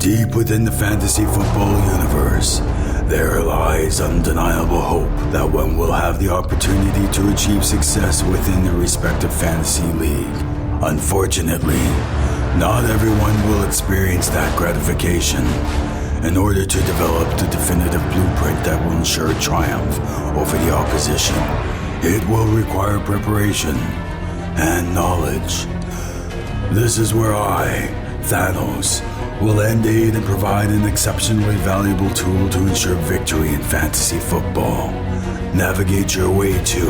Deep within the fantasy football universe, there lies undeniable hope that one will have the opportunity to achieve success within their respective fantasy league. Unfortunately, not everyone will experience that gratification. In order to develop the definitive blueprint that will ensure triumph over the opposition, it will require preparation and knowledge. This is where I, Thanos, will lend aid and provide an exceptionally valuable tool to ensure victory in fantasy football. Navigate your way to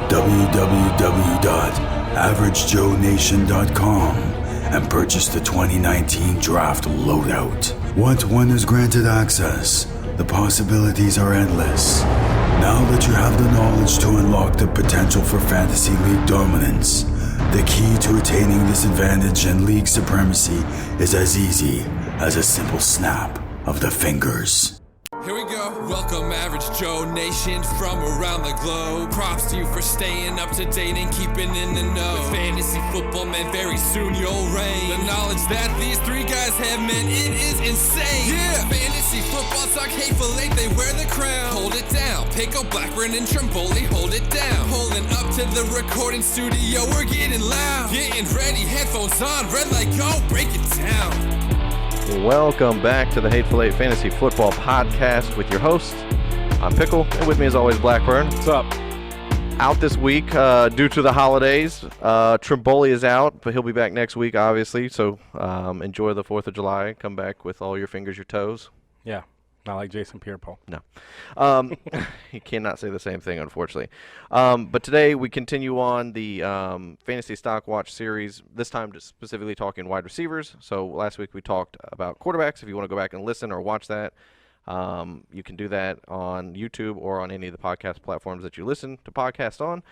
www.averagejoenation.com and purchase the 2019 Draft Loadout. Once one is granted access, the possibilities are endless. Now that you have the knowledge to unlock the potential for fantasy league dominance, the key to attaining this advantage and league supremacy is as easy as a simple snap of the fingers. Here we go. Welcome, Average Joe Nation from around the globe. Props to you for staying up to date and keeping in the know. With fantasy football, man, very soon you'll reign. The knowledge that these three guys have, man, it is insane. Yeah, fantasy football talk hateful eight, they wear the crown. Hold it down. Pickle, Blackburn, and Trimboli, hold it down. Pulling up to the recording studio, we're getting loud. Getting ready, headphones on, red light go, break it down. Welcome back to the Hateful Eight Fantasy Football Podcast with your host. I'm Pickle, and with me as always, Blackburn. What's up? Out this week due to the holidays. Trimboli is out, but he'll be back next week, obviously. So enjoy the 4th of July. Come back with all your fingers, your toes. Yeah, not like Jason Pierre-Paul. No. He cannot say the same thing, unfortunately. But today we continue on the Fantasy Stock Watch series, this time just specifically talking wide receivers. So last week we talked about quarterbacks. If you want to go back and listen or watch that, you can do that on YouTube or on any of the podcast platforms that you listen to podcasts on.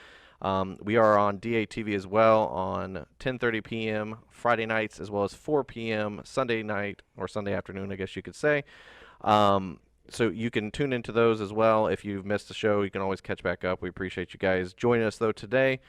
We are on DATV as well on 10:30 p.m. Friday nights, as well as 4 p.m. Sunday night or Sunday afternoon, I guess you could say. So you can tune into those as well. If you've missed the show, you can always catch back up. We appreciate you guys joining us, though, today.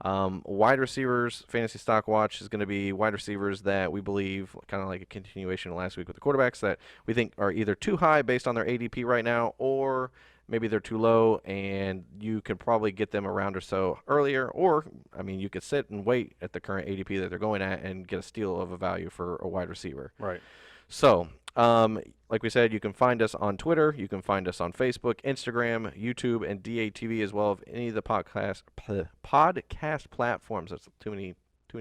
Wide receivers, Fantasy Stock Watch is going to be wide receivers that we believe, kind of like a continuation of last week with the quarterbacks, that we think are either too high based on their ADP right now, or maybe they're too low and you could probably get them a round or so earlier, or, I mean, you could sit and wait at the current ADP that they're going at and get a steal of a value for a wide receiver. Right. So, like we said, you can find us on Twitter, you can find us on Facebook, Instagram, YouTube, and DATV, as well as any of the podcast platforms. That's too many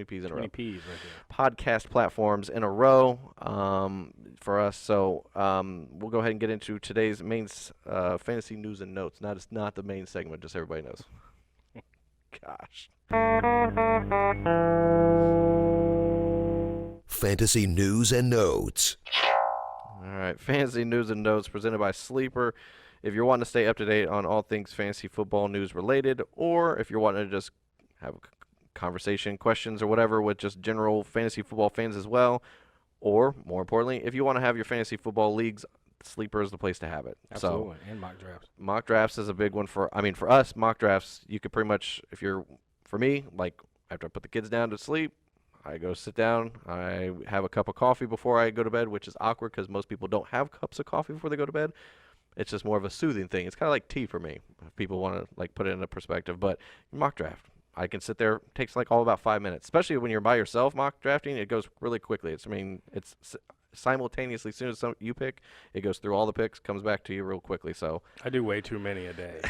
P's in a row. Too many P's right there. Podcast platforms in a row for us. So we'll go ahead and get into today's main fantasy news and notes. It's not the main segment, just so everybody knows. Gosh. Fantasy news and notes. All right, fantasy news and notes presented by Sleeper. If you're wanting to stay up to date on all things fantasy football news related, or if you're wanting to just have a conversation, questions, or whatever with just general fantasy football fans as well, or more importantly, if you want to have your fantasy football leagues, Sleeper is the place to have it. Absolutely, so, and mock drafts. Mock drafts is a big one for us, mock drafts, you could pretty much, for me, like after I put the kids down to sleep, I go sit down, I have a cup of coffee before I go to bed, which is awkward because most people don't have cups of coffee before they go to bed. It's just more of a soothing thing. It's kind of like tea for me, if people want to like put it in a perspective. But mock draft, I can sit there, it takes like all about 5 minutes, especially when you're by yourself mock drafting. It goes really quickly. It's simultaneously, as soon as you pick, it goes through all the picks, comes back to you real quickly. So I do way too many a day.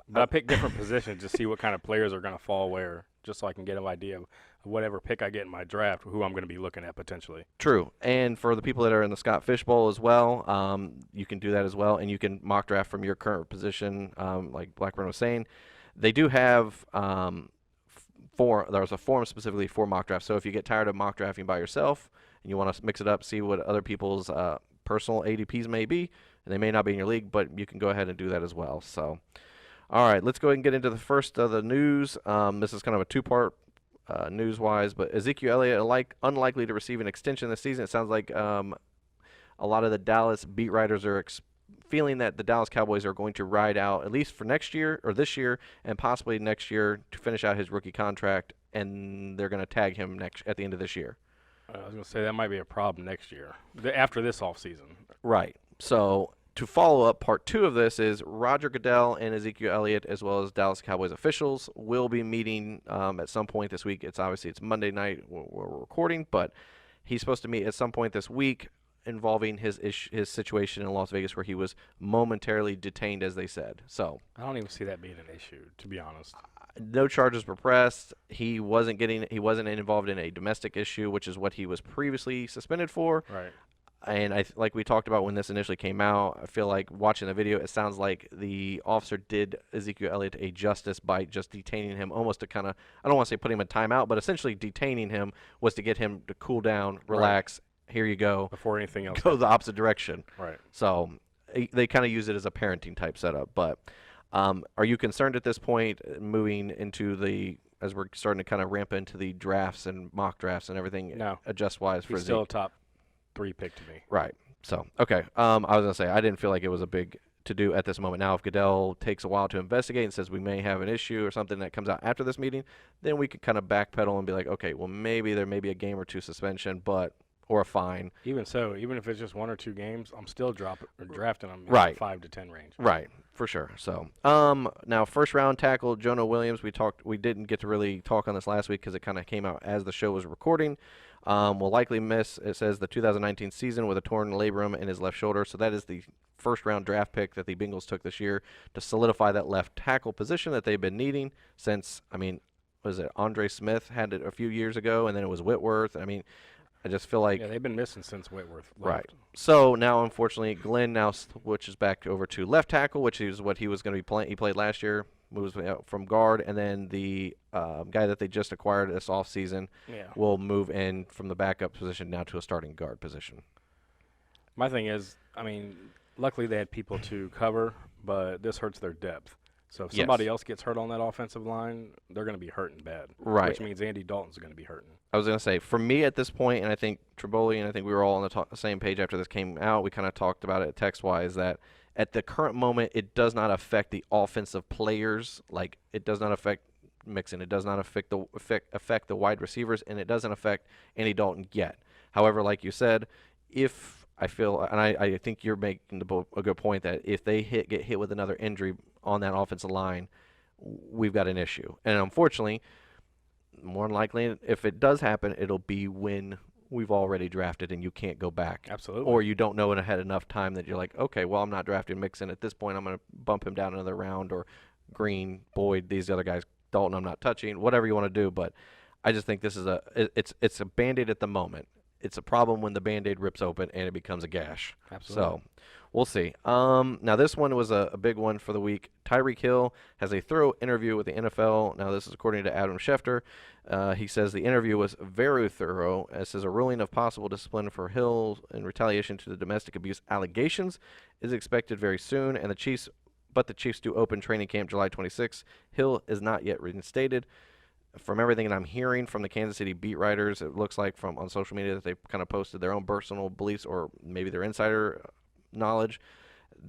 But I pick different positions to see what kind of players are going to fall where, just so I can get an idea of whatever pick I get in my draft, who I'm going to be looking at potentially. True. And for the people that are in the Scott Fish Bowl as well, you can do that as well. And you can mock draft from your current position, like Blackburn was saying. They do have there's a form specifically for mock draft. So if you get tired of mock drafting by yourself and you want to mix it up, see what other people's personal ADPs may be, and they may not be in your league, but you can go ahead and do that as well. So, all right, let's go ahead and get into the first of the news. This is kind of a two-part news-wise, but Ezekiel Elliott unlikely to receive an extension this season. It sounds like a lot of the Dallas beat writers are feeling that the Dallas Cowboys are going to ride out at least for next year or this year and possibly next year to finish out his rookie contract, and they're going to tag him at the end of this year. I was going to say that might be a problem next year, after this offseason. Right. So to follow up, part 2 of this is Roger Goodell and Ezekiel Elliott, as well as Dallas Cowboys officials, will be meeting at some point this week. It's Monday night where we're recording, but he's supposed to meet at some point this week involving his situation in Las Vegas, where he was momentarily detained, as they said. So I don't even see that being an issue, to be honest. no charges were pressed. He wasn't involved in a domestic issue, which is what he was previously suspended for. Right. And like we talked about when this initially came out, I feel like watching the video, it sounds like the officer did Ezekiel Elliott a justice by just detaining him, almost to kind of, I don't want to say put him in timeout, but essentially detaining him was to get him to cool down, relax. Right. Here you go. Before anything else. Go the opposite direction. Right. So they kind of use it as a parenting type setup. But are you concerned at this point, moving into as we're starting to kind of ramp into the drafts and mock drafts and everything, no, adjust-wise for He's still a top 3 pick to me. Right. So, okay. I was going to say, I didn't feel like it was a big to-do at this moment. Now, if Goodell takes a while to investigate and says we may have an issue or something that comes out after this meeting, then we could kind of backpedal and be like, okay, well, maybe there may be a game or 2 suspension, or a fine. Even so, even if it's just 1 or 2 games, I'm still drafting them in right. the 5 to 10 range. Right, for sure. So, now first round tackle Jonah Williams. We didn't get to really talk on this last week because it kind of came out as the show was recording. Will likely miss, it says, the 2019 season with a torn labrum in his left shoulder. So that is the first round draft pick that the Bengals took this year to solidify that left tackle position that they've been needing since, was it Andre Smith had it a few years ago, and then it was Whitworth. I just feel like... Yeah, they've been missing since Whitworth left. Right. So now, unfortunately, Glenn now switches back over to left tackle, which is what he was going to be playing. He played last year, moves out from guard, and then the guy that they just acquired this offseason will move in from the backup position now to a starting guard position. My thing is, luckily they had people to cover, but this hurts their depth. So if somebody else gets hurt on that offensive line, they're going to be hurting bad. Right. Which means Andy Dalton's going to be hurting. I was going to say, for me at this point, and I think Triboli and I think we were all on the same page after this came out, we kind of talked about it text-wise, that at the current moment, it does not affect the offensive players. Like, it does not affect Mixon. It does not affect the wide receivers, and it doesn't affect Andy Dalton yet. However, like you said, if I feel, and I think you're making a good point, that if they get hit with another injury on that offensive line, we've got an issue. And unfortunately, more than likely, if it does happen, it'll be when we've already drafted and you can't go back. Absolutely. Or you don't know it ahead enough time that you're like, okay, well, I'm not drafting Mixon at this point. I'm going to bump him down another round, or Green, Boyd, these other guys, Dalton, I'm not touching, whatever you want to do. But I just think this is it's a Band-Aid at the moment. It's a problem when the Band-Aid rips open and it becomes a gash. Absolutely. So we'll see. Now, this one was a big one for the week. Tyreek Hill has a thorough interview with the NFL. Now, this is according to Adam Schefter. He says the interview was very thorough. It says a ruling of possible discipline for Hill in retaliation to the domestic abuse allegations is expected very soon, and the Chiefs do open training camp July 26th. Hill is not yet reinstated. From everything that I'm hearing from the Kansas City beat writers, it looks like on social media that they kind of posted their own personal beliefs, or maybe their insider knowledge.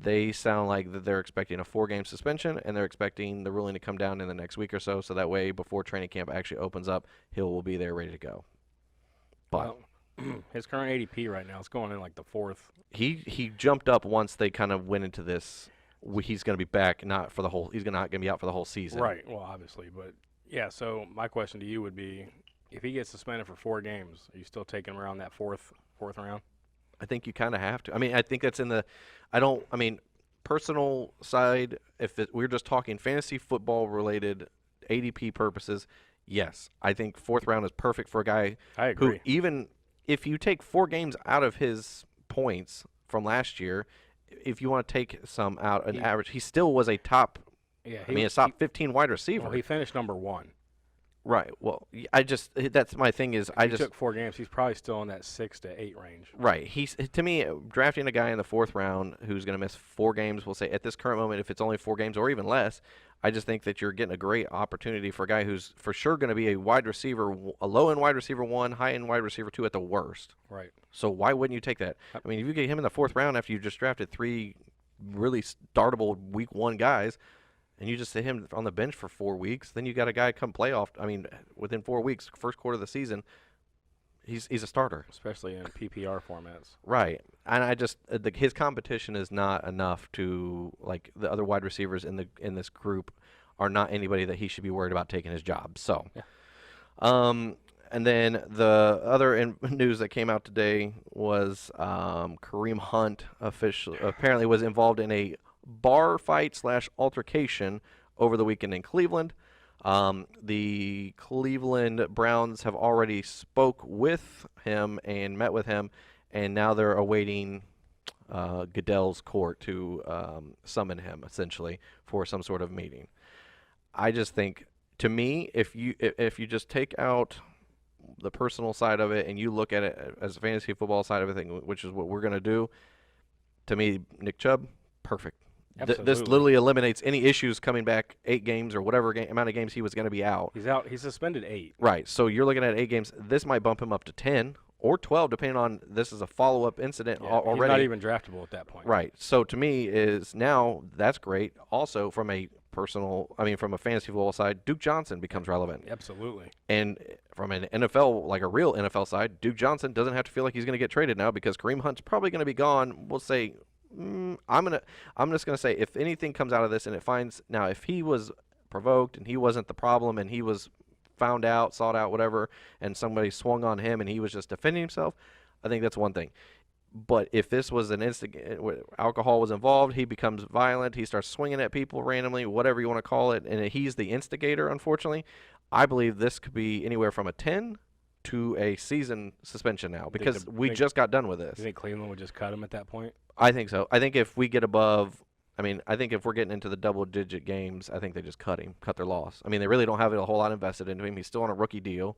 They sound like that they're expecting a 4-game suspension, and they're expecting the ruling to come down in the next week or so. So that way, before training camp actually opens up, Hill will be there ready to go. But his current ADP right now is going in like the 4th. He jumped up once they kind of went into this. He's going to be back, he's not going to be out for the whole season. Right. Well, obviously, but. Yeah, so my question to you would be, if he gets suspended for 4 games, are you still taking him around that fourth round? I think you kind of have to. I think that's in the personal side, we're just talking fantasy football related ADP purposes, yes. I think 4th round is perfect for a guy I agree. who, even if you take 4 games out of his points from last year, if you want to take some out, an average, he still was a top – a top 15 wide receiver. Well, he finished number 1. Right. Well, that's my thing is he took 4 games. He's probably still in that 6 to 8 range. Right. To me, drafting a guy in the 4th round who's going to miss 4 games, we'll say at this current moment, if it's only 4 games or even less, I just think that you're getting a great opportunity for a guy who's for sure going to be a wide receiver, a low-end wide receiver 1, high-end wide receiver 2 at the worst. Right. So why wouldn't you take that? If you get him in the 4th round after you just drafted 3 really startable week 1 guys, and you just sit him on the bench for 4 weeks, then you got a guy come playoff. Within 4 weeks, first quarter of the season, he's a starter. especially in PPR formats. Right. And I just his competition is not enough to like the other wide receivers in this group are not anybody that he should be worried about taking his job. So, and then the other news that came out today was Kareem Hunt apparently was involved in a bar fight / altercation over the weekend in Cleveland. The Cleveland Browns have already spoke with him and met with him, and now they're awaiting Goodell's court to summon him essentially for some sort of meeting. I just think, to me, if you just take out the personal side of it and you look at it as a fantasy football side of everything, which is what we're going to do, to me, Nick Chubb, perfect. This literally eliminates any issues coming back 8 games or whatever amount of games he was going to be out. He's out. He's suspended 8. Right. So you're looking at 8 games. This might bump him up to 10 or 12, depending on this is a follow-up incident already. He's not even draftable at that point. Right. So to me is now that's great. Also from a from a fantasy football side, Duke Johnson becomes relevant. Absolutely. And from an NFL, like a real NFL side, Duke Johnson doesn't have to feel like he's going to get traded now because Kareem Hunt's probably going to be gone. We'll say, I'm just going to say if anything comes out of this and it finds now if he was provoked and he wasn't the problem and he was found out, sought out, whatever, and somebody swung on him and he was just defending himself, I think that's one thing. But if this was an alcohol was involved, he becomes violent, he starts swinging at people randomly, whatever you want to call it, and he's the instigator, unfortunately, I believe this could be anywhere from a 10 to a season suspension now because we just got done with this. You think Cleveland would just cut him at that point? I think so. I think if we get above, I think if we're getting into the double-digit games, I think they just cut their loss. They really don't have a whole lot invested into him. He's still on a rookie deal.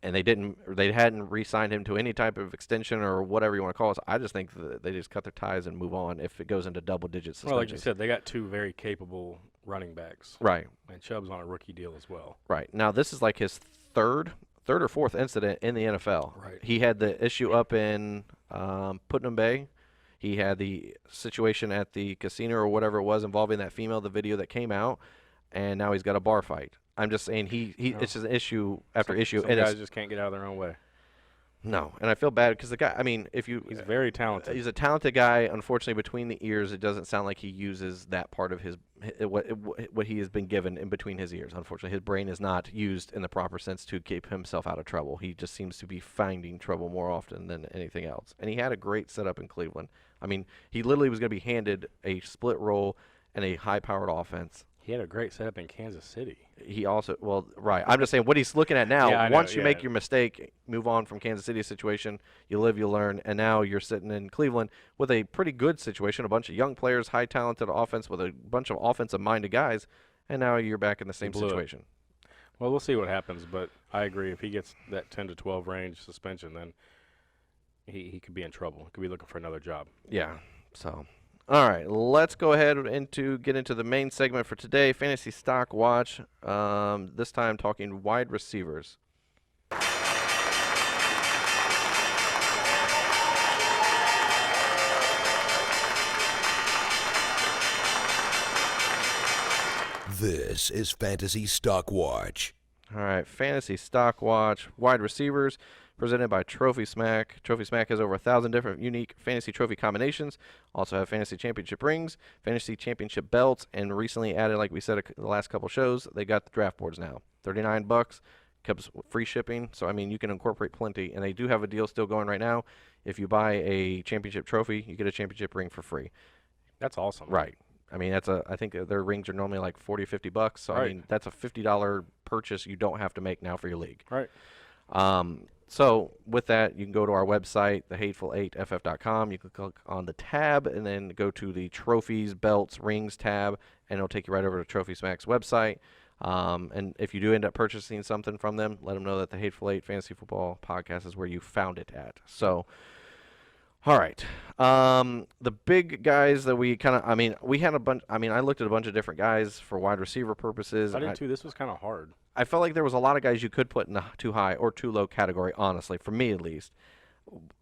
And they hadn't re-signed him to any type of extension or whatever you want to call it. So I just think that they just cut their ties and move on if it goes into double-digit suspensions. Well, like you said, they got 2 very capable running backs. Right. And Chubb's on a rookie deal as well. Right. Now, this is like his third or fourth incident in the NFL. Right. He had the issue up in Putnam Bay. He had the situation at the casino or whatever it was involving that female, the video that came out, and now he's got a bar fight. I'm just saying it's just an issue after issue. Some guys just can't get out of their own way. No, and I feel bad because the guy, he's very talented. He's a talented guy. Unfortunately, between the ears, it doesn't sound like he uses that part of what he has been given in between his ears. Unfortunately, his brain is not used in the proper sense to keep himself out of trouble. He just seems to be finding trouble more often than anything else. And he had a great setup in Cleveland. He literally was going to be handed a split role and a high-powered offense. He had a great setup in Kansas City. He also, right. I'm just saying what he's looking at now. Once you make your mistake, move on from Kansas City situation, you live, you learn, and now you're sitting in Cleveland with a pretty good situation, a bunch of young players, high talented offense with a bunch of offensive-minded guys, and now you're back in the same situation. Well, we'll see what happens, but I agree. If he gets that 10 to 12 range suspension, then he could be in trouble. He could be looking for another job. Yeah, so... All right, let's go ahead get into the main segment for today, Fantasy Stock Watch. This time talking wide receivers. This is Fantasy Stock Watch. All right, Fantasy Stock Watch, wide receivers, presented by Trophy Smack. Trophy Smack has over 1,000 different unique fantasy trophy combinations. Also have fantasy championship rings, fantasy championship belts, and recently added, like we said the last couple shows, they got the draft boards now. $39, comes free shipping. So, you can incorporate plenty. And they do have a deal still going right now. If you buy a championship trophy, you get a championship ring for free. That's awesome. Right. I think their rings are normally like $40, $50. So, right. That's a $50 purchase you don't have to make now for your league. Right. So with that, you can go to our website, thehateful8ff.com. You can click on the tab and then go to the trophies, belts, rings tab, and it'll take you right over to Trophy Smack's website. And if you do end up purchasing something from them, let them know that the Hateful Eight Fantasy Football Podcast is where you found it at. So, all right. The big guys that we kind of, we had a bunch. I looked at a bunch of different guys for wide receiver purposes. I did too. This was kind of hard. I felt like there was a lot of guys you could put in the too high or too low category, honestly, for me at least.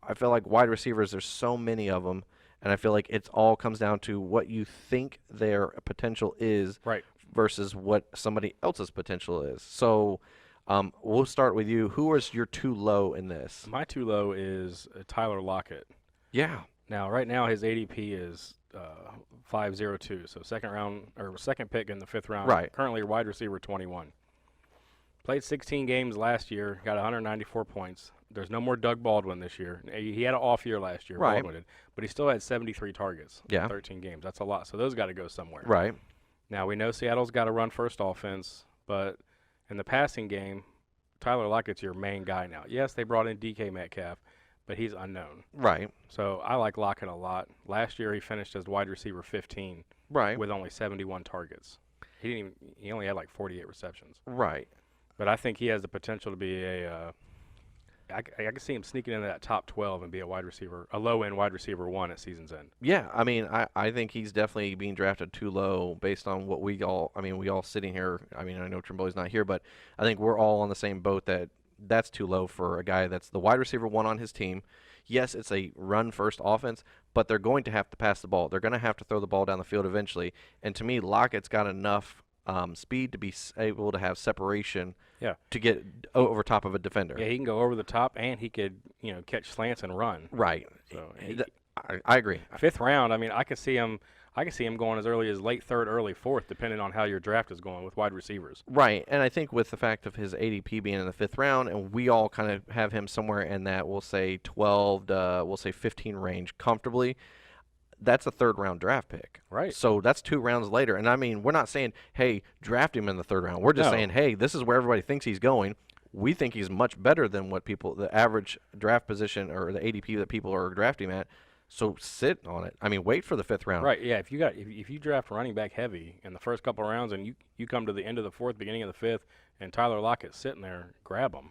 I feel like wide receivers, there's so many of them, and I feel like it all comes down to what you think their potential is right. versus what somebody else's potential is. So We'll start with you. Who is your too low in this? My too low is Tyler Lockett. Yeah. Now, right now, his ADP is 502, so second pick in the 5th round. Right. Currently, wide receiver 21. Played 16 games last year, got 194 points. There's no more Doug Baldwin this year. He had an off year last year, Right. Baldwin did, but he still had 73 targets Yeah. in 13 games. That's a lot, so those got to go somewhere. Right. Now, we know Seattle's got a run-first offense, but in the passing game, Tyler Lockett's your main guy now. Yes, they brought in DK Metcalf, but he's unknown. Right. So I like Lockett a lot. Last year, he finished as wide receiver 15 Right. with only 71 targets. He only had like 48 receptions. Right. But I think he has the potential to be I can see him sneaking into that top 12 and be a low-end wide receiver 1 at season's end. Yeah, I mean, I think he's definitely being drafted too low based on what we all sitting here. I mean, I know Trimboy's not here, but I think we're all on the same boat that that's too low for a guy that's the wide receiver 1 on his team. Yes, it's a run-first offense, but they're going to have to pass the ball. They're going to have to throw the ball down the field eventually. And to me, Lockett's got enough speed to be able to have separation to get over top of a defender. Yeah, he can go over the top, and he could catch slants and run. Right. So I agree. 5th round. I mean, I could see him going as early as late 3rd, early 4th, depending on how your draft is going with wide receivers. Right, and I think with the fact of his ADP being in the 5th round, and we all kind of have him somewhere in that, we'll say 12 to 15 range comfortably. That's a 3rd round draft pick. Right. So that's 2 rounds later. And I mean, we're not saying, hey, draft him in the 3rd round. We're just saying, hey, this is where everybody thinks he's going. We think he's much better than what the average draft position or the ADP that people are drafting at. So sit on it. I mean, wait for the 5th round. Right. Yeah. If you draft running back heavy in the first couple of rounds, and you come to the end of the 4th, beginning of the 5th, and Tyler Lockett's sitting there, grab him.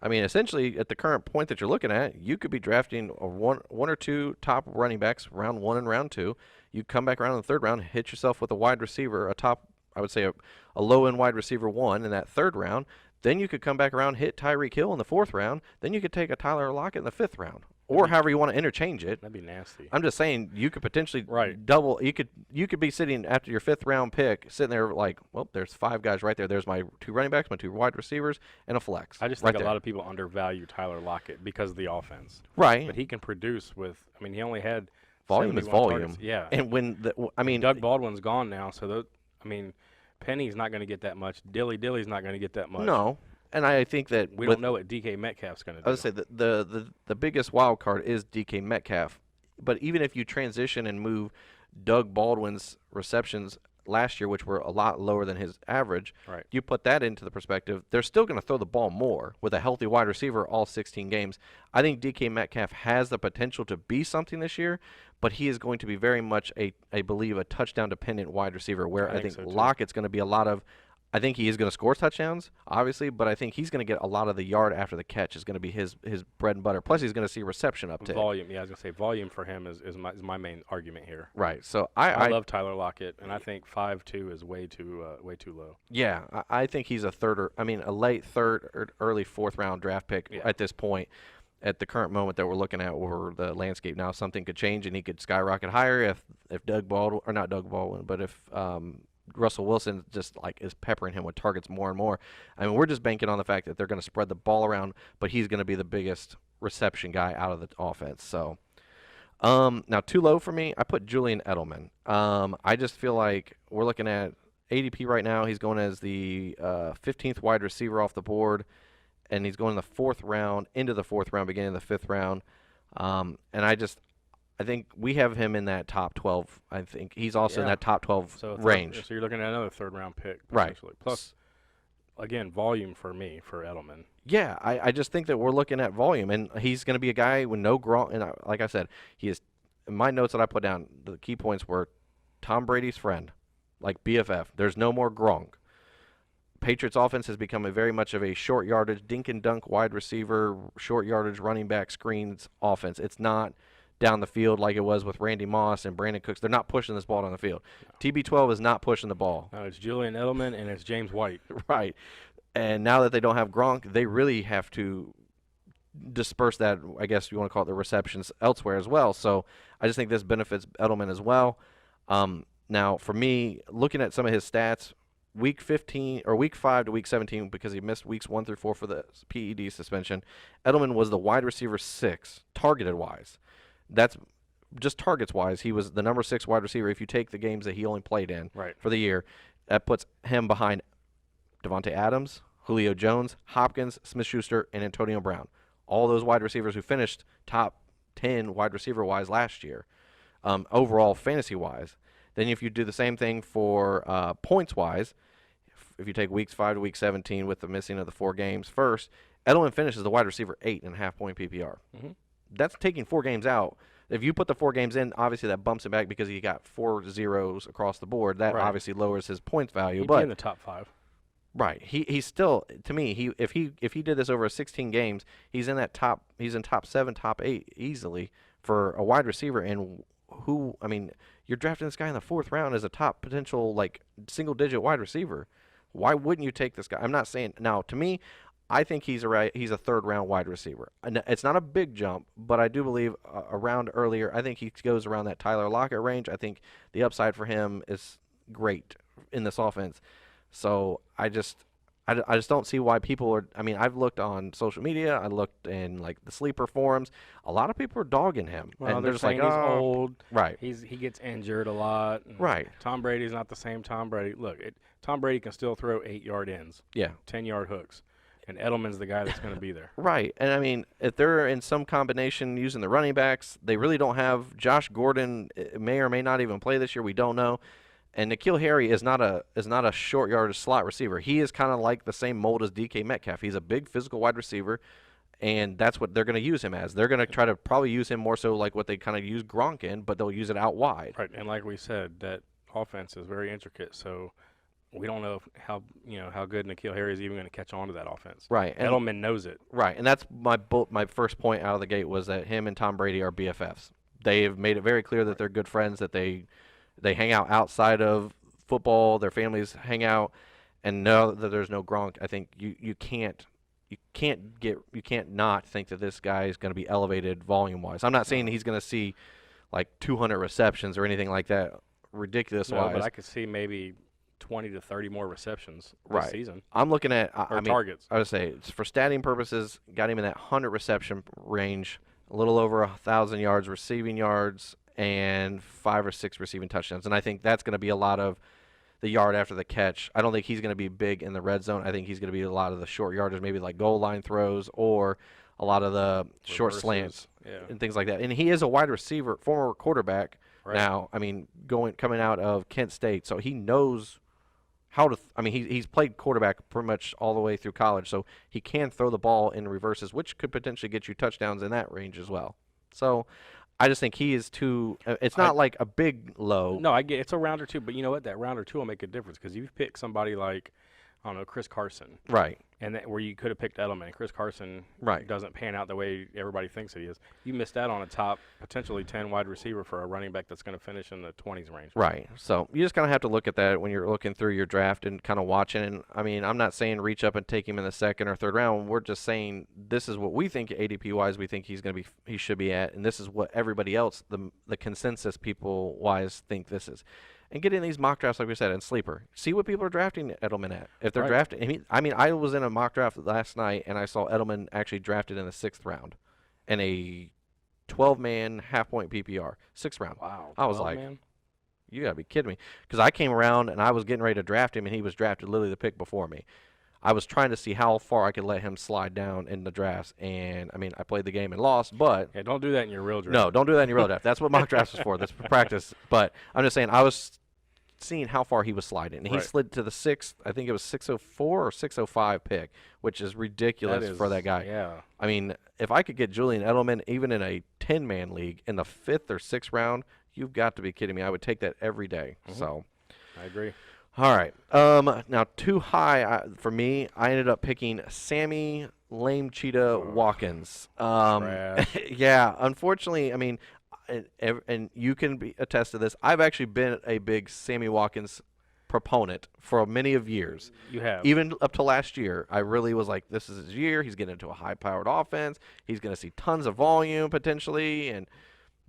I mean, essentially, at the current point that you're looking at, you could be drafting one or two top running backs, round 1 and round 2. You come back around in the 3rd round, hit yourself with a wide receiver, I would say a low-end wide receiver 1 in that 3rd round. Then you could come back around, hit Tyreek Hill in the 4th round. Then you could take a Tyler Lockett in the 5th round, or however you want to interchange it. That'd be nasty. I'm just saying you could potentially Right. double. You could be sitting after your 5th round pick, sitting there like, well, there's 5 guys right there. There's my 2 running backs, my 2 wide receivers, and a flex. I just right think a there. lot of people undervalue Tyler Lockett because of the offense. Right. But he can produce he only had Volume is 71 volume. targets. Yeah. And when Doug Baldwin's gone now, so Penny's not going to get that much. Dilly's not going to get that much. no, and I think that We don't know what DK Metcalf's going to do. I would say that the biggest wild card is DK Metcalf. But even if you transition and move Doug Baldwin's receptions last year, which were a lot lower than his average, Right. you put that into the perspective, they're still going to throw the ball more with a healthy wide receiver all 16 games. I think DK Metcalf has the potential to be something this year, but he is going to be very much I believe, a touchdown-dependent wide receiver, where I think so, too. Lockett's going to be a lot of I think he is going to score touchdowns, obviously, but I think he's going to get a lot of the yard after the catch is going to be his bread and butter. Plus, he's going to see reception uptick. Volume. Yeah, I was going to say volume for him is my main argument here. Right. So I love Tyler Lockett, and I think 5.2 is way too low. Yeah, I think he's a late 3rd or early 4th round draft pick at this point. At the current moment that we're looking at, or the landscape now, something could change and he could skyrocket higher if Doug Baldwin, or not Doug Baldwin, but if Russell Wilson just is peppering him with targets more and more. I mean, we're just banking on the fact that they're going to spread the ball around, but he's going to be the biggest reception guy out of the offense. So, now too low for me, I put Julian Edelman. I just feel like we're looking at ADP right now. He's going as the 15th wide receiver off the board, and he's going in the 4th round, into the 4th round, beginning of the 5th round. And I think we have him in that top 12. I think he's also in that top 12 range. So you're looking at another 3rd round pick, right? Plus, again, volume for me for Edelman. Yeah, I just think that we're looking at volume, and he's going to be a guy with no Gronk. And like I said, he is. In my notes that I put down, the key points were Tom Brady's friend, like BFF. There's no more Gronk. Patriots offense has become very much of a short yardage, dink and dunk wide receiver, short yardage running back screens offense. It's not down the field like it was with Randy Moss and Brandon Cooks. They're not pushing this ball down the field. No. TB12 is not pushing the ball. No, it's Julian Edelman and it's James White. Right. And now that they don't have Gronk, they really have to disperse that, I guess you want to call it, the receptions elsewhere as well. So I just think this benefits Edelman as well. Now, for me, looking at some of his stats, week 15 or week 5 to week 17 because he missed weeks 1 through 4 for the PED suspension. Edelman was the wide receiver 6 targeted wise. That's just targets wise. He was the number 6 wide receiver. If you take the games that he only played in for the year, that puts him behind Devontae Adams, Julio Jones, Hopkins, Smith-Schuster, and Antonio Brown. All those wide receivers who finished top 10 wide receiver wise last year, overall fantasy wise. Then if you do the same thing for points wise, if you take weeks 5 to week 17 with the missing of the 4 games first, Edelman finishes the wide receiver 8.5 point PPR. Mm-hmm. That's taking 4 games out. If you put the 4 games in, obviously that bumps him back because he got 4 zeros across the board. That obviously lowers his points value. He'd but be in the top 5. Right. He's still, to me, if he did this over 16 games, he's in top 7, top 8 easily for a wide receiver. And you're drafting this guy in the 4th round as a top potential like single digit wide receiver. Why wouldn't you take this guy? I'm not saying now. To me, I think he's a 3rd round wide receiver. And it's not a big jump, but I do believe a round earlier. I think he goes around that Tyler Lockett range. I think the upside for him is great in this offense. So I just don't see why people are. I mean, I've looked on social media. I looked in like the sleeper forums. A lot of people are dogging him, Well, and they're just like, saying he's old. Right. He gets injured a lot. Right. Tom Brady's not the same Tom Brady. Look, Tom Brady can still throw 8-yard ends. Yeah. 10-yard hooks. And Edelman's the guy that's going to be there. Right. And I mean, if they're in some combination using the running backs, they really don't have. Josh Gordon may or may not even play this year. We don't know. And N'Keal Harry is not a short yardage slot receiver. He is kind of like the same mold as DK Metcalf. He's a big physical wide receiver, and that's what they're going to use him as. They're going to try to probably use him more so like what they kind of use Gronk in, but they'll use it out wide. Right. And like we said, that offense is very intricate. So we don't know how good N'Keal Harry is even going to catch on to that offense. Right. And Edelman knows it. Right. And that's my first point out of the gate was that him and Tom Brady are BFFs. They've made it very clear that they're good friends, that they hang out outside of football. Their families hang out, and know that there's no Gronk. I think you can't not think that this guy is going to be elevated volume wise. I'm not saying he's going to see like 200 receptions or anything like that ridiculous wise. No, but I could see maybe 20 to 30 more receptions this season. I'm looking at targets. I would say it's for statting purposes. Got him in that 100 reception range, a little over 1,000 yards receiving yards, and 5 or 6 receiving touchdowns. And I think that's going to be a lot of the yard after the catch. I don't think he's going to be big in the red zone. I think he's going to be a lot of the short yardage, maybe like goal line throws or a lot of the short slants and things like that. And he is a wide receiver, former quarterback now. I mean, coming out of Kent State, so he knows how to. He's played quarterback pretty much all the way through college, so he can throw the ball in reverses, which could potentially get you touchdowns in that range as well. So I just think he is too. It's not like a big low. No, I get it's a round or two, but you know what? That round or two will make a difference because you pick somebody like, I don't know, Chris Carson, right? And where you could have picked Edelman. Chris Carson doesn't pan out the way everybody thinks he is. You missed out on a top potentially 10 wide receiver for a running back that's going to finish in the 20s range. Right. So you just kind of have to look at that when you're looking through your draft and kind of watching. And I mean, I'm not saying reach up and take him in the 2nd or 3rd round. We're just saying this is what we think ADP wise we think he should be at, and this is what everybody else, the consensus people wise, think this is. And get in these mock drafts, like we said, and sleeper. See what people are drafting Edelman at. If they're drafting, I was in a mock draft last night, and I saw Edelman actually drafted in the 6th round, in a 12-man half-point PPR, 6th round. Wow! I was like, you gotta be kidding me, because I came around and I was getting ready to draft him, and he was drafted literally the pick before me. I was trying to see how far I could let him slide down in the drafts, and I played the game and lost, but don't do that in your real draft. No, don't do that in your real draft. That's what mock drafts is for. That's for practice. But I'm just saying, I was seeing how far he was sliding, and he slid to the 6th. I think it was 604 or 605 pick, which is ridiculous for that guy. Yeah. I mean, if I could get Julian Edelman even in a 10-man league in the 5th or 6th round, you've got to be kidding me. I would take that every day. So, I agree. All right. Now, too high for me. I ended up picking Sammy Lame Cheetah Watkins. Yeah, unfortunately, and you can attest to this, I've actually been a big Sammy Watkins proponent for many of years. You have. Even up to last year, I really was like, this is his year. He's getting into a high-powered offense. He's going to see tons of volume potentially, and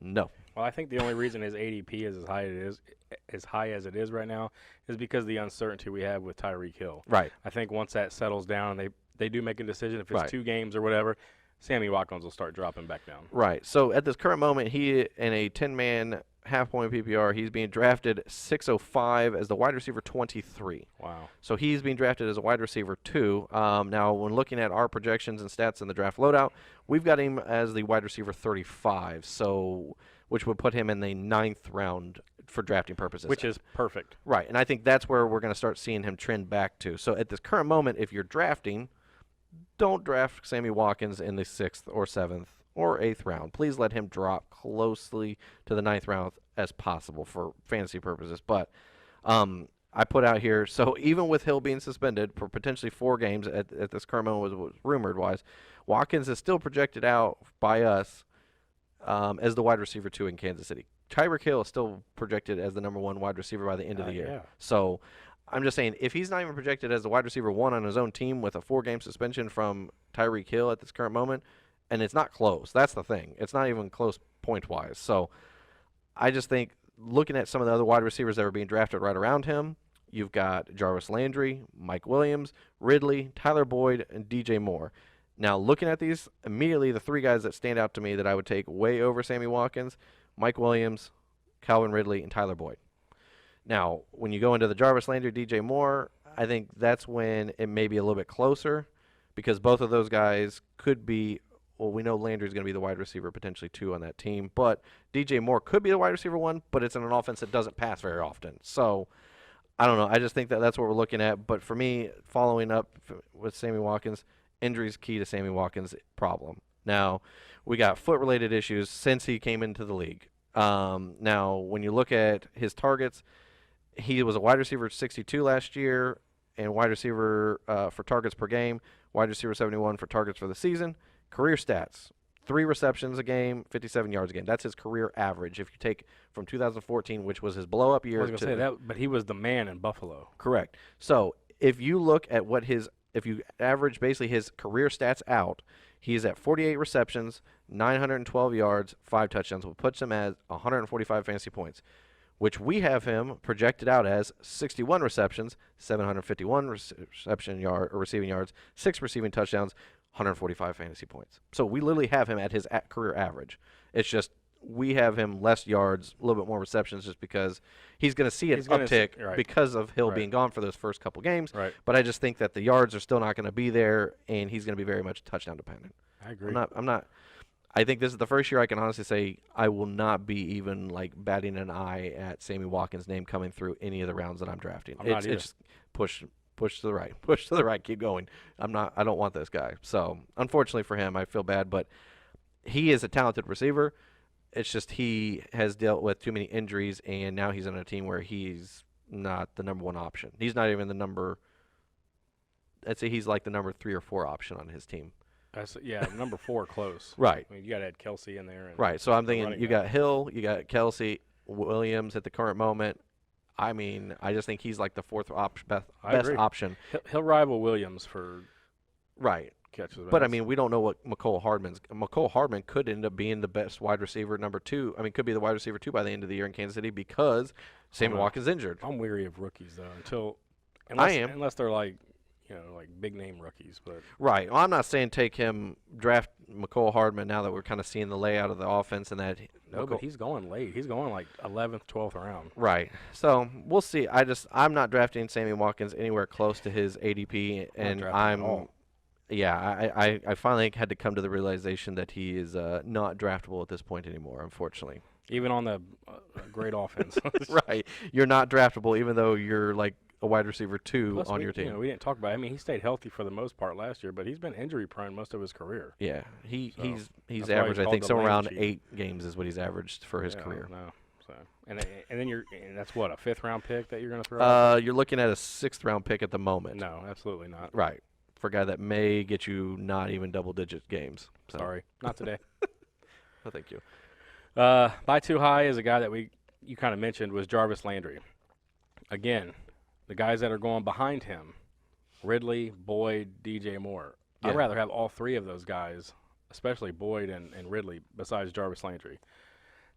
no. Well, I think the only reason his ADP is as high as it is, as high as it is right now is because of the uncertainty we have with Tyreek Hill. Right. I think once that settles down and they do make a decision, if it's Right. 2 games or whatever, Sammy Watkins will start dropping back down. Right. So at this current moment, he in a 10-man half-point PPR, he's being drafted 605 as the wide receiver 23. Wow. So he's being drafted as a wide receiver 2. Now, when looking at our projections and stats in the draft loadout, we've got him as the wide receiver 35, so which would put him in the 9th round for drafting purposes. Which is perfect. Right, and I think that's where we're going to start seeing him trend back to. So at this current moment, if you're drafting, don't draft Sammy Watkins in the 6th or 7th or 8th round. Please let him drop closely to the 9th round as possible for fantasy purposes. But I put out here, so even with Hill being suspended for potentially 4 games at this current moment was rumored-wise, Watkins is still projected out by us as the wide receiver 2 in Kansas City. Tyreek Hill is still projected as the number 1 wide receiver by the end of the year. Yeah. So I'm just saying, if he's not even projected as the wide receiver 1 on his own team with a 4-game suspension from Tyreek Hill at this current moment, and it's not close. That's the thing. It's not even close point-wise. So I just think looking at some of the other wide receivers that are being drafted right around him, you've got Jarvis Landry, Mike Williams, Ridley, Tyler Boyd, and DJ Moore. Now, looking at these, immediately the 3 guys that stand out to me that I would take way over Sammy Watkins, Mike Williams, Calvin Ridley, and Tyler Boyd. Now, when you go into the Jarvis Landry, DJ Moore, I think that's when it may be a little bit closer because both of those guys could be, well, we know Landry's going to be the wide receiver, potentially 2 on that team, but DJ Moore could be the wide receiver 1, but it's in an offense that doesn't pass very often. So, I don't know. I just think that that's what we're looking at. But for me, following up with Sammy Watkins, injuries key to Sammy Watkins' problem. Now, we got foot-related issues since he came into the league. Now, when you look at his targets, he was a wide receiver 62 last year and wide receiver for targets per game, wide receiver 71 for targets for the season. Career stats, 3 receptions a game, 57 yards a game. That's his career average if you take from 2014, which was his blow-up year. I was going to say that, but he was the man in Buffalo. Correct. So if you look at what if you average basically his career stats out, he's at 48 receptions, 912 yards, 5 touchdowns, which puts him at 145 fantasy points, which we have him projected out as 61 receptions, 751 receiving yards, 6 receiving touchdowns, 145 fantasy points. So we literally have him at his career average. It's just we have him less yards, a little bit more receptions just because he's going to see an uptick because of Hill being gone for those first couple games. Right. But I just think that the yards are still not going to be there, and he's going to be very much touchdown dependent. I agree. I think this is the first year I can honestly say I will not be even like batting an eye at Sammy Watkins' name coming through any of the rounds that I'm drafting. It's just push to the right, keep going. I don't want this guy. So unfortunately for him, I feel bad, but he is a talented receiver. It's just he has dealt with too many injuries, and now he's on a team where he's not the number 1 option. He's not even the number. I'd say he's like the number 3 or 4 option on his team. Number 4 close. Right. I mean, you got to add Kelsey in there. Right. So I'm thinking you got Hill, you got Kelsey, Williams at the current moment. I mean, I just think he's like the 4th best option. He'll rival Williams for catches. But I mean, we don't know what McCole Hardman could end up being the best wide receiver number 2. I mean, could be the wide receiver 2 by the end of the year in Kansas City because Sammy Watkins injured. I'm weary of rookies though unless they're like big name rookies. But right. Well, I'm not saying draft McCole Hardman now that we're kind of seeing the layout of the offense and that. No, but he's going late. He's going like 11th, 12th round. Right. So we'll see. I'm not drafting Sammy Watkins anywhere close to his ADP, and I finally had to come to the realization that he is not draftable at this point anymore, unfortunately. Even on the great offense. Right. You're not draftable even though you're like a wide receiver 2 on your team. We didn't talk about it. I mean, he stayed healthy for the most part last year, but he's been injury prone most of his career. Yeah. He's averaged, I think, somewhere around 8 games is what he's averaged for his career. No. So and then that's what, a 5th round pick that you're going to throw out? You're looking at a 6th round pick at the moment. No, absolutely not. Right. For a guy that may get you not even double-digit games. So. Sorry, not today. No, thank you. Buy too high is a guy that you kind of mentioned was Jarvis Landry. Again, the guys that are going behind him, Ridley, Boyd, DJ Moore. Yeah. I'd rather have all 3 of those guys, especially Boyd and Ridley, besides Jarvis Landry.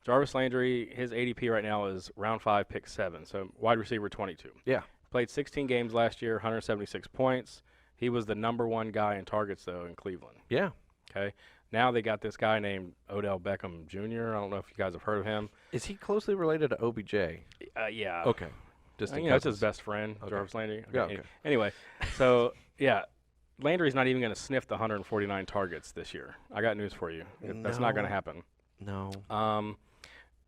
Jarvis Landry, his ADP right now is round 5, pick 7, so wide receiver 22. Yeah. Played 16 games last year, 176 points. He was the number 1 guy in targets, though, in Cleveland. Yeah. Okay. Now they got this guy named Odell Beckham Jr. I don't know if you guys have heard of him. Is he closely related to OBJ? Yeah. Okay. Just in that's case. his best friend, Okay. Jarvis Landry. Yeah, okay. Anyway, so, yeah, Landry's not even going to sniff the 149 targets this year. I got news for you. That's not going to happen. No.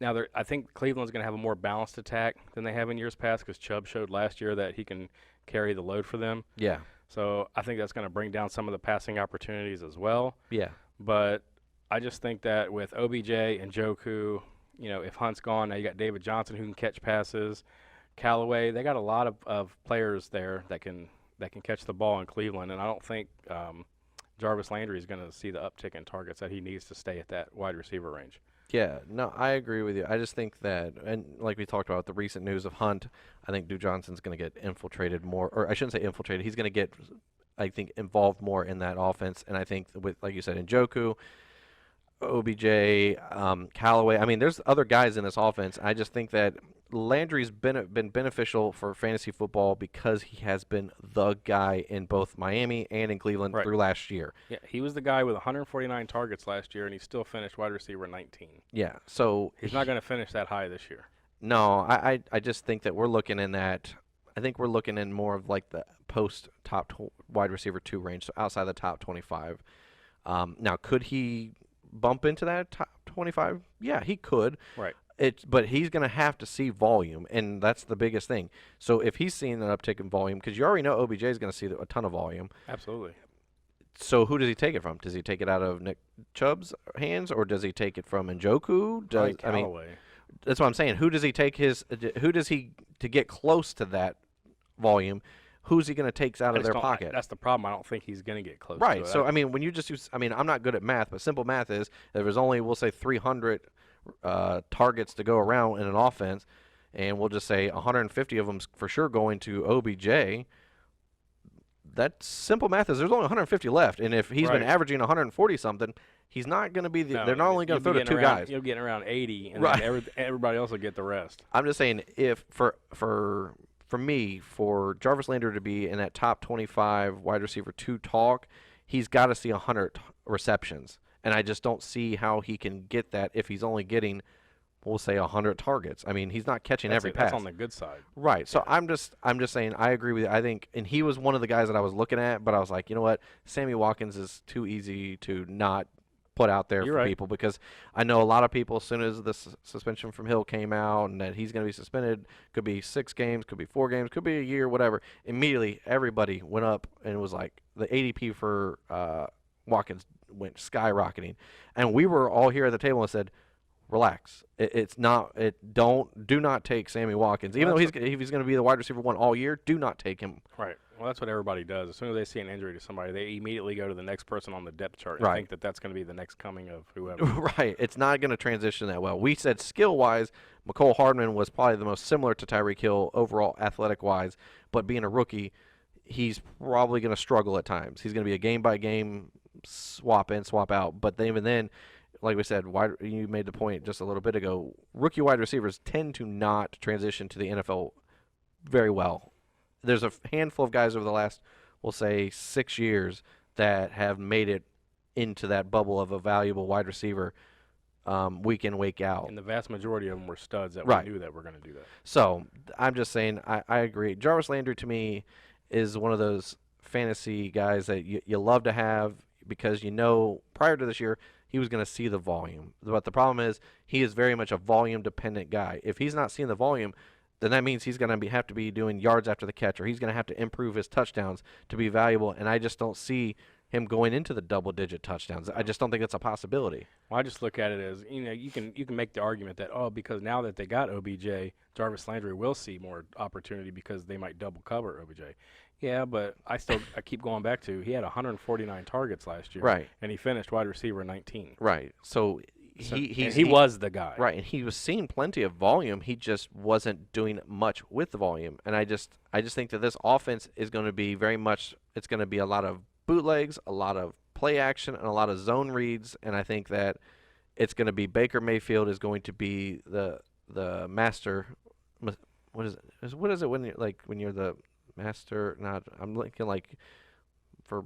Now, I think Cleveland's going to have a more balanced attack than they have in years past because Chubb showed last year that he can carry the load for them. Yeah. So I think that's going to bring down some of the passing opportunities as well. Yeah. But I just think that with OBJ and Joku, if Hunt's gone, now you got David Johnson who can catch passes. Callaway, they got a lot of players there that can catch the ball in Cleveland, and I don't think Jarvis Landry is going to see the uptick in targets that he needs to stay at that wide receiver range. Yeah, no, I agree with you. I just think that, and like we talked about, the recent news of Hunt, I think Duke Johnson's going to get infiltrated more, or I shouldn't say infiltrated. He's going to get, I think, involved more in that offense. And I think with, like you said, Njoku, OBJ, Callaway, I mean, there's other guys in this offense. I just think that Landry's been beneficial for fantasy football because he has been the guy in both Miami and in Cleveland through last year. Yeah, he was the guy with 149 targets last year, and he still finished wide receiver 19. Yeah, so he's not going to finish that high this year. No, I just think that we're looking in that. I think we're looking in more of like the post top wide receiver 2 range, so outside the top 25. Now, could he bump into that top 25? Yeah, he could. Right. But he's going to have to see volume, and that's the biggest thing. So if he's seeing an uptick in volume, because you already know OBJ is going to see a ton of volume. Absolutely. So who does he take it from? Does he take it out of Nick Chubb's hands, or does he take it from Njoku? Callaway. That's what I'm saying. Who does he take to get close to that volume? Who's he going to take out of their pocket? That's the problem. I don't think he's going to get close. Right. To it. So I mean, when you just use, I mean, I'm not good at math, but simple math is there was only, we'll say, 300 targets to go around in an offense, and we'll just say 150 of them for sure going to OBJ. That simple math is there's only 150 left, and if he's been averaging 140 something, he's not going to be. They're not only going to throw to 2 guys. You'll get around 80, and then everybody else will get the rest. I'm just saying, if for me, for Jarvis Landry to be in that top 25 wide receiver 2 talk, he's got to see 100 receptions. And I just don't see how he can get that if he's only getting, we'll say, 100 targets. I mean, he's not catching every pass. That's on the good side. Right. So I'm just saying I agree with you. I think, and he was one of the guys that I was looking at, but I was like, you know what? Sammy Watkins is too easy to not put out there for people, because I know a lot of people, as soon as the suspension from Hill came out and that he's going to be suspended, could be 6 games, could be 4 games, could be a year, whatever. Immediately, everybody went up and it was like the ADP for Watkins went skyrocketing, and we were all here at the table and said, relax. Do not take Sammy Watkins, even though if he's going to be the wide receiver 1 all year. Do not take him. Right. Well, that's what everybody does. As soon as they see an injury to somebody, they immediately go to the next person on the depth chart and think that that's going to be the next coming of whoever. Right. It's not going to transition that well. We said skill-wise, McCole Hardman was probably the most similar to Tyreek Hill overall athletic-wise, but being a rookie, he's probably going to struggle at times. He's going to be a game-by-game swap in, swap out. But even then, like we said, you made the point just a little bit ago, rookie wide receivers tend to not transition to the NFL very well. There's a handful of guys over the last, we'll say, 6 years that have made it into that bubble of a valuable wide receiver week in, week out. And the vast majority of them were studs that we knew that were going to do that. So I'm just saying, I agree. Jarvis Landry, to me, is one of those fantasy guys that you love to have, because you know prior to this year he was going to see the volume. But the problem is he is very much a volume-dependent guy. If he's not seeing the volume, then that means he's going to have to be doing yards after the catch, or he's going to have to improve his touchdowns to be valuable. And I just don't see him going into the double-digit touchdowns. I just don't think it's a possibility. Well, I just look at it as, you can make the argument that, because now that they got OBJ, Jarvis Landry will see more opportunity because they might double cover OBJ. Yeah, but I keep going back to, he had 149 targets last year. Right. And he finished wide receiver 19. Right. So he was the guy. Right, and he was seeing plenty of volume. He just wasn't doing much with the volume. And I just think that this offense is going to be very much, it's going to be a lot of bootlegs, a lot of play action, and a lot of zone reads. And I think that it's going to be Baker Mayfield is going to be the master. What is it? What is it when you're the master? Not I'm thinking like for.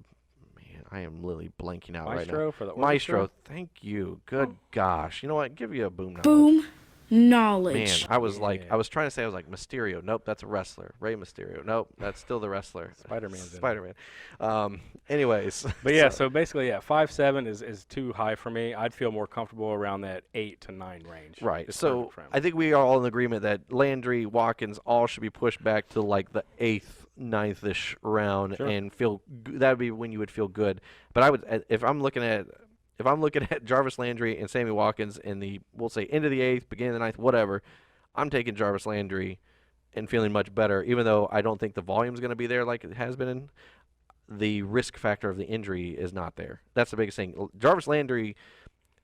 Man, I am literally blanking out right now. Maestro for the Maestro, orchestra? thank you. Good gosh. You know what? Give you a boom knowledge. Boom Man, knowledge. I was Yeah. I was trying to say, I was like, Mysterio. Nope, that's a wrestler. Rey Mysterio. Nope, that's still the wrestler. Spider-Man's in it. Spider-Man. Anyways. But yeah, so basically, 5'7" is too high for me. I'd feel more comfortable around that 8 to 9 range. Right. It's So perfect for him. I think we are all in agreement that Landry, Watkins, all should be pushed back to like the 8th, 9th-ish round Sure. and that would be when you would feel good. But I would, if I'm looking at Jarvis Landry and Sammy Watkins in the, we'll say, end of the 8th, beginning of the 9th, whatever, I'm taking Jarvis Landry and feeling much better, even though I don't think the volume's going to be there like it has been. The risk factor of the injury is not there. That's the biggest thing. Jarvis Landry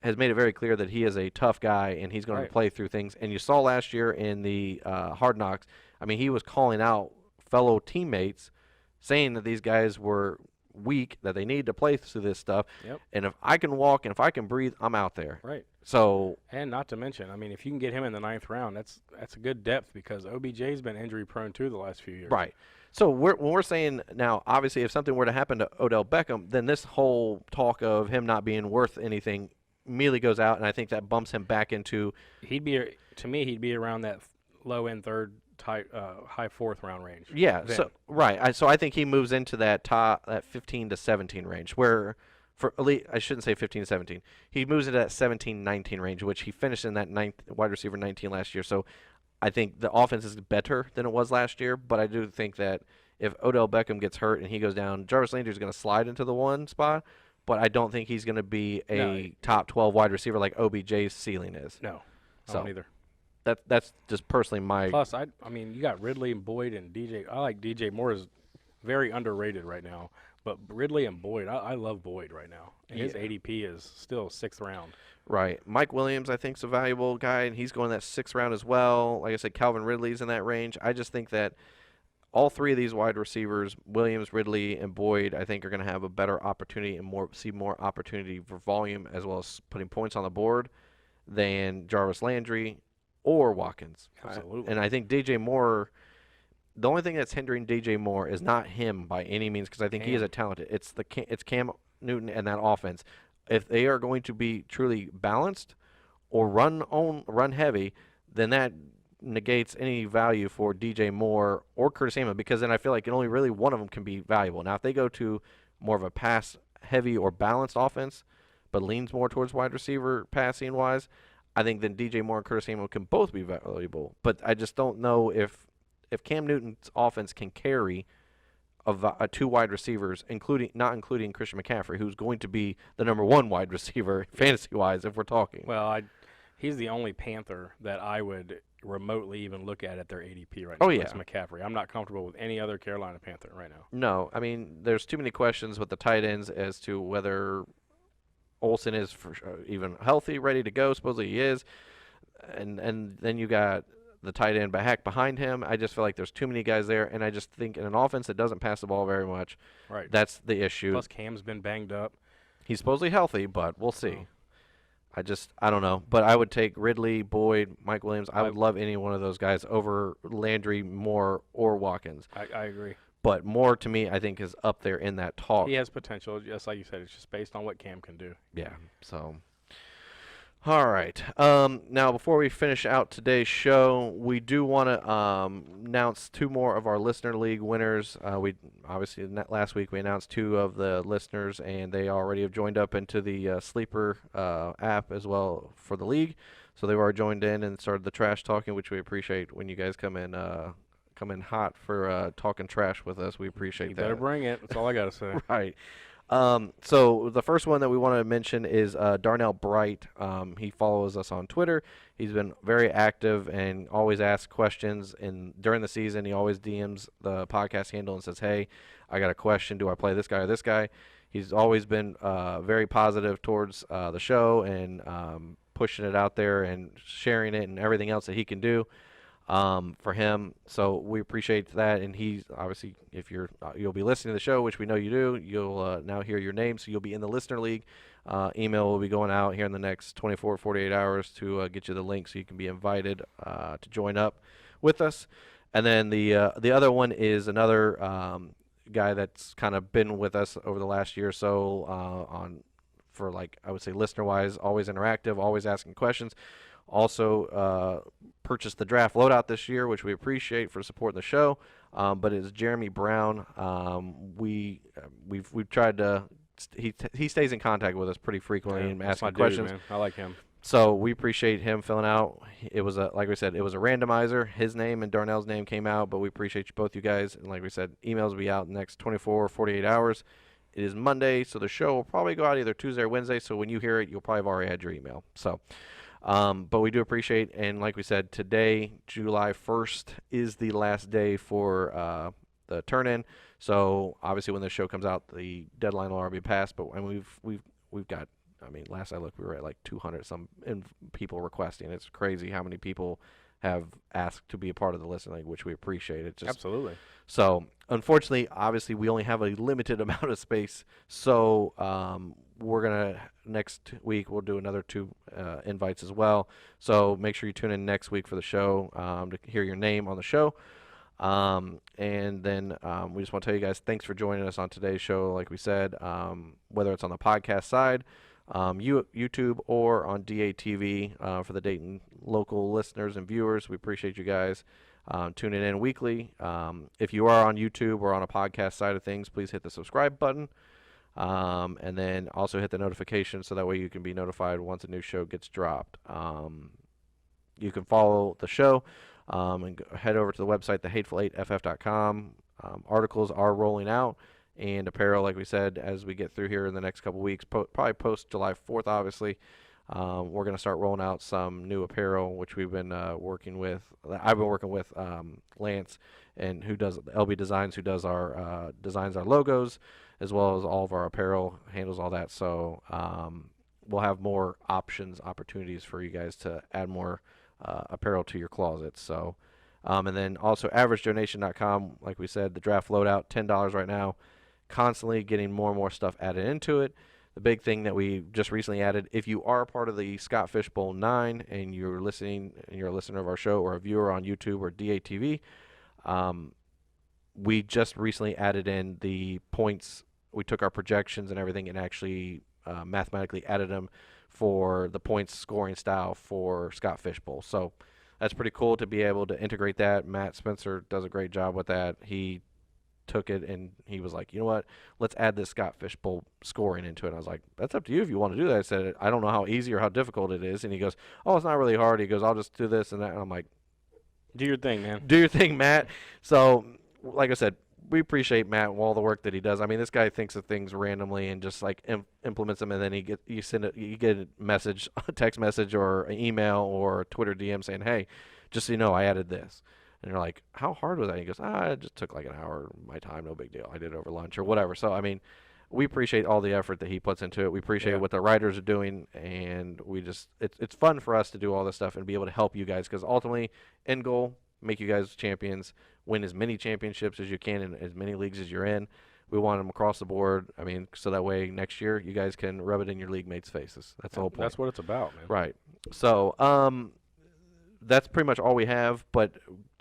has made it very clear that he is a tough guy and he's going Right. to play through things. And you saw last year in the Hard Knocks, I mean, he was calling out fellow teammates saying that these guys were weak, that they need to play through this stuff. Yep. And if I can walk and if I can breathe, I'm out there. Right. So And not to mention, I mean, if you can get him in the 9th round, that's a good depth because OBJ's been injury prone too the last few years. right. So when we're saying now, obviously, if something were to happen to Odell Beckham, then this whole talk of him not being worth anything immediately goes out, and I think that bumps him back into He'd be around that low end third type, high 4th round range. yeah. then. So right. So I think he moves into that 15 to 17 range, where for elite, I shouldn't say 15 to 17. He moves into that 17, 19 range, which he finished in that wide receiver 19 last year. So I think the offense is better than it was last year, but I do think that if Odell Beckham gets hurt and he goes down, Jarvis Landry is going to slide into the 1 spot, but I don't think he's going to be a No. top 12 wide receiver like OBJ's ceiling is. No, I So don't either. that's just personally my Plus, I mean, you got Ridley and Boyd and DJ. I like DJ Moore is very underrated right now, but Ridley and Boyd, I love Boyd right now. And his Yeah. ADP is still 6th round. Right. Mike Williams, I think, is a valuable guy, and he's going that 6th round as well. Like I said, Calvin Ridley's in that range. I just think that all three of these wide receivers, Williams, Ridley, and Boyd, I think are going to have a better opportunity and more opportunity for volume as well as putting points on the board than Jarvis Landry or Watkins. Absolutely. And I think DJ Moore, the only thing that's hindering DJ Moore is not him by any means because I think he is Cam. a talented. It's Cam Newton and that offense. If they are going to be truly balanced or run heavy, then that negates any value for DJ Moore or Curtis Samuel because then I feel like only really one of them can be valuable. Now, if they go to more of a pass heavy or balanced offense, but leans more towards wide receiver passing wise, I think then DJ Moore and Curtis Samuel can both be valuable. But I just don't know if Cam Newton's offense can carry of 2 wide receivers, not including Christian McCaffrey, who's going to be the number 1 wide receiver fantasy-wise if we're talking. Well, he's the only Panther that I would remotely even look at their ADP right now. Oh, yeah. That's McCaffrey. I'm not comfortable with any other Carolina Panther right now. No, I mean, there's too many questions with the tight ends as to whether Olsen is even healthy, ready to go. Supposedly he is. And then you got the tight end back behind him. I just feel like there's too many guys there, and I just think in an offense that doesn't pass the ball very much, Right. that's the issue. Plus, Cam's been banged up. He's supposedly healthy, but we'll see. I don't know. But I would take Ridley, Boyd, Mike Williams. I would love any one of those guys over Landry, Moore, or Watkins. I agree. But Moore, to me, I think is up there in that talk. He has potential, just like you said. It's just based on what Cam can do. Yeah, so. All right. Now, before we finish out today's show, we do want to announce 2 more of our Listener League winners. We obviously last week we announced 2 of the listeners, and they already have joined up into the Sleeper app as well for the league. So they've already joined in and started the trash talking, which we appreciate when you guys come in hot for talking trash with us. We appreciate You that. better bring it. That's all I got to say. Right. So the first one that we want to mention is Darnell Bright. He follows us on Twitter. He's been very active and always asks questions. And during the season, he always DMs the podcast handle and says, "Hey, I got a question. Do I play this guy or this guy?" He's always been very positive towards the show and pushing it out there and sharing it and everything else that he can do for him. So we appreciate that. And he's obviously, if you'll be listening to the show, which we know you do, you'll now hear your name. So you'll be in the Listener League. Email will be going out here in the next 24, 48 hours to get you the link so you can be invited to join up with us. And then the other one is another guy that's kind of been with us over the last year or so for like I would say listener-wise, always interactive, always asking questions. Also purchased the draft loadout this year, which we appreciate for supporting the show. But it's Jeremy Brown. We've tried to. He stays in contact with us pretty frequently and asking questions. Man. I like him. So we appreciate him filling out. It was like we said, it was a randomizer. His name and Darnell's name came out, but we appreciate both you guys. And like we said, emails will be out in the next 24 or 48 hours. It is Monday, so the show will probably go out either Tuesday or Wednesday. So when you hear it, you'll probably have already had your email. So, but we do appreciate, and like we said, today, July 1st, is the last day for the turn-in. So obviously, when the show comes out, the deadline will already be passed. But and we've got. I mean, last I looked, we were at like 200 some people requesting. It's crazy how many people have asked to be a part of the listening league, which we appreciate. It just Absolutely. So unfortunately, obviously, we only have a limited amount of space. So we're gonna next week we'll do another 2 invites as well. So make sure you tune in next week for the show to hear your name on the show. And then we just want to tell you guys thanks for joining us on today's show. Like we said, whether it's on the podcast side, YouTube, or on DATV for the Dayton local listeners and viewers, we appreciate you guys tuning in weekly. If you are on YouTube or on a podcast side of things, please hit the subscribe button. And then also hit the notification so that way you can be notified once a new show gets dropped. You can follow the show and head over to the website, thehateful8ff.com. Articles are rolling out, and apparel, like we said, as we get through here in the next couple weeks, probably post July 4th, obviously. We're going to start rolling out some new apparel, which we've been working with. I've been working with Lance, and who does LB Designs, who does our designs our logos, as well as all of our apparel, handles all that. So we'll have more opportunities for you guys to add more apparel to your closet. So, and then also averagejonation.com, like we said, the draft loadout, $10 right now, constantly getting more and more stuff added into it. The big thing that we just recently added, if you are a part of the Scott Fish Bowl 9 and you're listening and you're a listener of our show or a viewer on YouTube or DATV, we just recently added in the points. We took our projections and everything and actually mathematically added them for the points scoring style for Scott Fish Bowl. So that's pretty cool to be able to integrate that. Matt Spencer does a great job with that. He took it and he was like, you know what, let's add this Scott Fish Bowl scoring into it. And I was like, that's up to you if you want to do that. I said, I don't know how easy or how difficult it is. And he goes, oh, it's not really hard. He goes, I'll just do this and that. And I'm like, do your thing, man. Do your thing, Matt. So like I said, we appreciate Matt and all the work that he does. I mean, this guy thinks of things randomly and just like implements them, and then you get a message, a text message, or an email or a Twitter DM saying, "Hey, just so you know, I added this." And you're like, "How hard was that?" And he goes, "It just took like an hour of my time, no big deal. I did it over lunch or whatever." So I mean, we appreciate all the effort that he puts into it. We appreciate what the writers are doing, and we just it's fun for us to do all this stuff and be able to help you guys, because ultimately, end goal, make you guys champions. Win as many championships as you can in as many leagues as you're in. We want them across the board. I mean, so that way next year you guys can rub it in your league mates' faces. That's the whole point. That's what it's about, man. Right. So that's pretty much all we have. But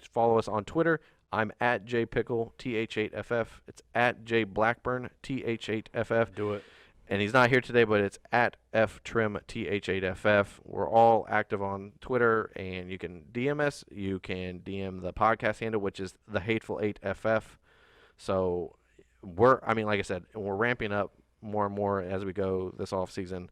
follow us on Twitter. I'm at jpickle th8ff. It's at jblackburn th8ff. Do it. And he's not here today, but it's at ftrim th8ff. We're all active on Twitter, and you can DM us. You can DM the podcast handle, which is the Hateful8ff. So like I said, we're ramping up more and more as we go this off season,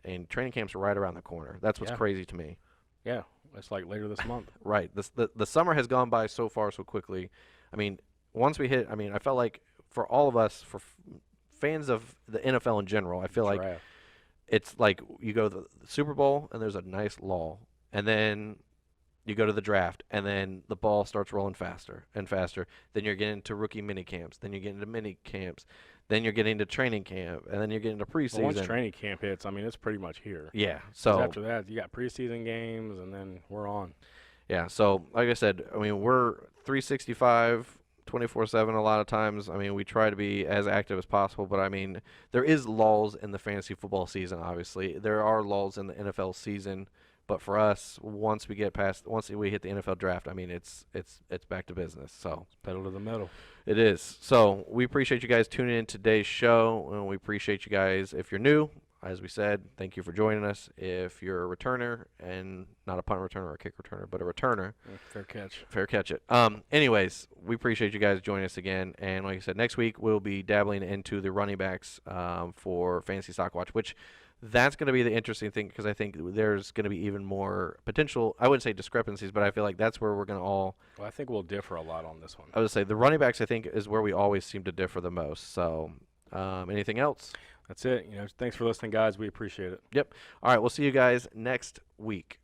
and training camps are right around the corner. That's what's crazy to me. Yeah, it's like later this month. Right. The summer has gone by so far so quickly. I mean, once we hit, I felt like for all of us, for fans of the NFL in general, I feel like it's like you go to the Super Bowl and there's a nice lull, and then you go to the draft, and then the ball starts rolling faster and faster. Then you're getting to rookie mini camps, then you're getting to mini camps, then you're getting to training camp, and then you're getting to preseason. Well, once training camp hits, it's pretty much here. Yeah. So after that, you got preseason games, and then we're on. Yeah. So like I said, we're 365 24/7 a lot of times. I mean, we try to be as active as possible, but I mean, there is lulls in the fantasy football season, obviously. There are lulls in the NFL season, but for us, once we hit the NFL draft, I mean, it's back to business. So Pedal to the metal. it is. So we appreciate you guys tuning in today's show, and we appreciate you guys if you're new. As we said, thank you for joining us. If you're a returner, and not a punt returner or a kick returner, but a returner. Fair catch. Fair catch it. Anyways, we appreciate you guys joining us again. And like I said, next week we'll be dabbling into the running backs for Fantasy Stock Watch, which that's going to be the interesting thing because I think there's going to be even more potential, I wouldn't say discrepancies, but I feel like that's where we're going to all. Well, I think we'll differ a lot on this one. I would say the running backs, I think, is where we always seem to differ the most. So anything else? That's it. Thanks for listening, guys. We appreciate it. Yep. All right. We'll see you guys next week.